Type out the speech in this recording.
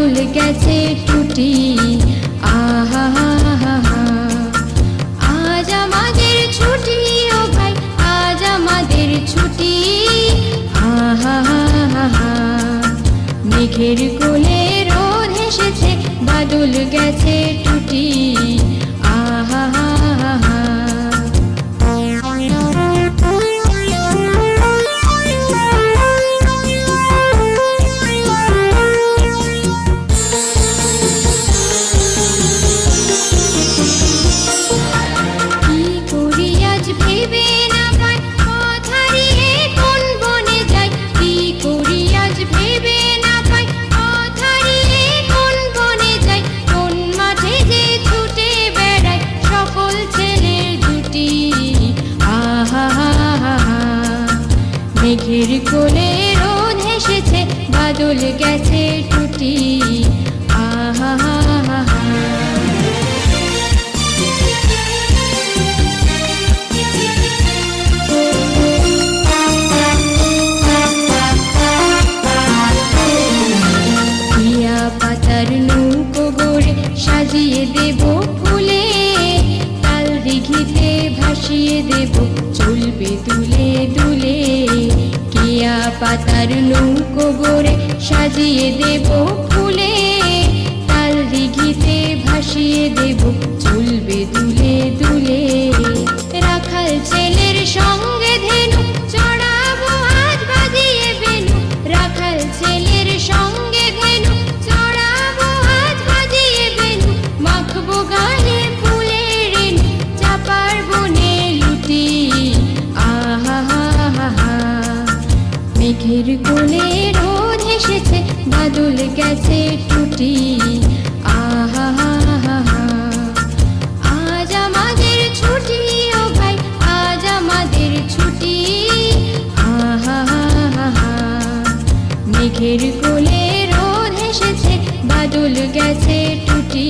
বাদল গেছে টুটি। আহা আজ আমাদের ছুটি, ও ভাই আজ আমাদের ছুটি। আহা মেঘের কোলে রোদ হেসেছে, বাদল গেছে টুটি। আহা মেঘের কোলে রোদ হেসেছে, বাদল গেছে টুটি। আহা টিয়া পাতার নৌকো গড়ে সাজিয়ে দেব ফুলে, তাল দিঘিতে ভাসিয়ে দেব চলবে দুলে দুলে। টিয়া পাতার নৌকো গড়ে সাজিয়ে দেব ফুলে, তাল দিঘিতে ভাসিয়ে দেব চলবে দুলে দুলে। রাখাল ছেলের সঙ্গে ধেনু চড়াবো আজ বাজিয়ে বেনু, রাখাল ছেলের সঙ্গে ধেনু চড়াবো আজ বাজিয়ে বেনু। মাখবো গালে ফুলের রেণু, চাপার বনে লুটি। আহা মেঘের কোলে রোদ হেসেছে, বাদল গেছে টুটি। আহা আজ আমাদের ছুটি, ও ভাই আজ আমাদের ছুটি। আহা মেঘের কোলে রোদ হেসেছে, বাদল গেছে টুটি।